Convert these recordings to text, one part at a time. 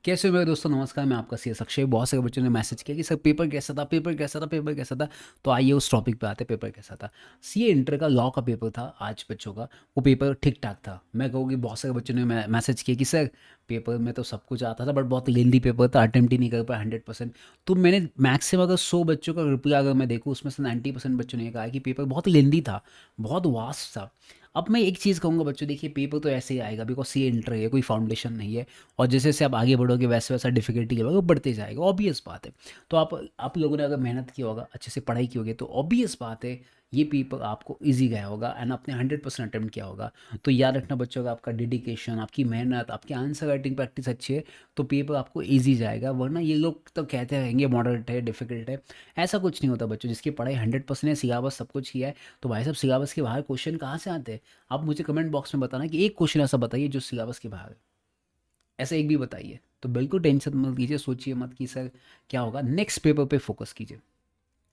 कैसे हो मेरे दोस्तों, नमस्कार। मैं आपका सी एस अक्षय। बहुत सारे बच्चों ने मैसेज किया कि सर पेपर कैसा था, पेपर कैसा था, पेपर कैसा था। तो आइए उस टॉपिक पे आते, पेपर कैसा था। सीए इंटर का लॉ का पेपर था आज बच्चों का। वो पेपर ठीक ठाक था। मैं कहूँ कि बहुत सारे बच्चों ने मैसेज किया कि सर पेपर में तो सब कुछ आता था, बट बहुत लेंदी पेपर था, अटेम्प्ट ही नहीं कर पाया 100%। तो मैंने मैक्सिमम अगर 100 बच्चों का रिप्लाई अगर मैं देखूँ, उसमें से 90% बच्चों ने कहा कि पेपर बहुत लेंदी था, बहुत वास्ट था। अब मैं एक चीज़ कहूँगा बच्चों, देखिए पेपर तो ऐसे ही आएगा, बिकॉज सी इंटर है, कोई फाउंडेशन नहीं है। और जैसे जैसे आप आगे बढ़ोगे वैसे वैसा डिफिकल्टी लेवल वो बढ़ते जाएगा, ऑब्वियस बात है। तो आप लोगों ने अगर मेहनत की होगा, अच्छे से पढ़ाई की होगी, तो ऑब्वियस बात है ये पेपर आपको इजी गया होगा एंड आपने 100% अटेम्प्ट किया होगा। तो याद रखना बच्चों, अगर आपका डेडिकेशन, आपकी मेहनत, आपकी आंसर राइटिंग प्रैक्टिस अच्छी है तो पेपर आपको इजी जाएगा। वरना ये लोग तो कहते रहेंगे मॉडरेट है, डिफिकल्ट है। ऐसा कुछ नहीं होता बच्चों। जिसकी पढ़ाई 100% है, सिलेबस सब कुछ किया है, तो भाई साहब सिलेबस के बाहर क्वेश्चन कहाँ से आते हैं? आप मुझे कमेंट बॉक्स में बताना कि एक क्वेश्चन ऐसा बताइए जो सिलेबस के बाहर है। ऐसा एक भी बताइए। तो बिल्कुल टेंशन मत लीजिए, सोचिए मत कि सर क्या होगा। नेक्स्ट पेपर पे फोकस कीजिए।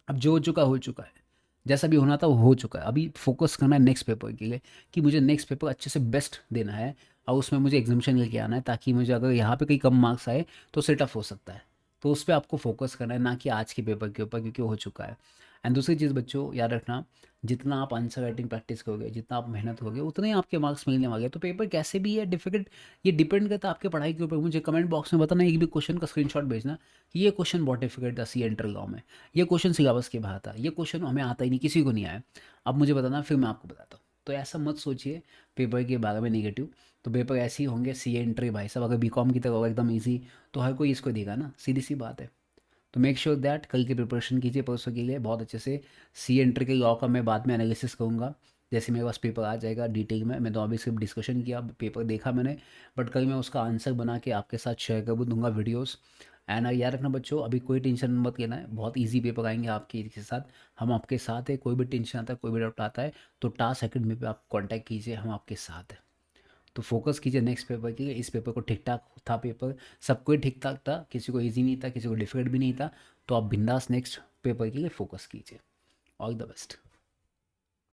अब जो हो चुका है। जैसा भी होना था वो हो चुका है। अभी फोकस करना है नेक्स्ट पेपर के लिए, कि मुझे नेक्स्ट पेपर अच्छे से बेस्ट देना है। और उसमें मुझे एग्जामेशन लेके आना है, ताकि मुझे अगर यहाँ पे कहीं कम मार्क्स आए तो सेट ऑफ हो सकता है। तो उस पर आपको फोकस करना है, ना कि आज के पेपर के ऊपर, क्योंकि हो चुका है। एंड दूसरी चीज़ बच्चों याद रखना, जितना आप आंसर राइटिंग प्रैक्टिस करोगे, जितना आप मेहनत करोगे, उतने ही आपके मार्क्स मिलने वाले हैं। तो पेपर कैसे भी है डिफिकल्ट, ये डिपेंड करता है आपके पढ़ाई के ऊपर। मुझे कमेंट बॉक्स में बताना, एक भी क्वेश्चन का स्क्रीनशॉट भेजना कि ये क्वेश्चन बहुत डिफिकल्ट था सी एंट्रल लॉ में, ये क्वेश्चन सिलेबस के बाहर था, ये क्वेश्चन हमें आता ही नहीं, किसी को नहीं आया। अब मुझे बताना, फिर मैं आपको बताता हूँ। तो ऐसा मत सोचिए पेपर के बारे में नेगेटिव। तो पेपर ऐसे ही होंगे, सी एंट्री भाई साहब, अगर बीकॉम की तरह होगा एकदम ईजी, तो हर कोई इसको देगा ना, सीधी सी बात है। तो मेक श्योर दैट कल की प्रिपरेशन कीजिए, परसों के लिए बहुत अच्छे से। सी एंट्री के लॉ का मैं बाद में एनालिसिस करूँगा, जैसे मेरे पास पेपर आ जाएगा डिटेल में। मैं तो अभी सिर्फ डिस्कशन किया, पेपर देखा मैंने, बट कल मैं उसका आंसर बना के आपके साथ शेयर कर दूंगा वीडियोस। एंड याद रखना बच्चों, अभी कोई टेंशन मत लेना है, बहुत इजी पेपर आएंगे आपके के साथ। हम आपके साथ है, कोई भी टेंशन आता है, कोई भी डाउट आता है, तो टास्क एकेडमी पे आप कांटेक्ट कीजिए, हम आपके साथ हैं। तो फोकस कीजिए नेक्स्ट पेपर के लिए। इस पेपर को ठीक ठाक था पेपर, सबको ही ठीक ठाक था, किसी को इजी नहीं था, किसी को डिफिकल्ट भी नहीं था। तो आप बिंदास नेक्स्ट पेपर के लिए फोकस कीजिए। All the best.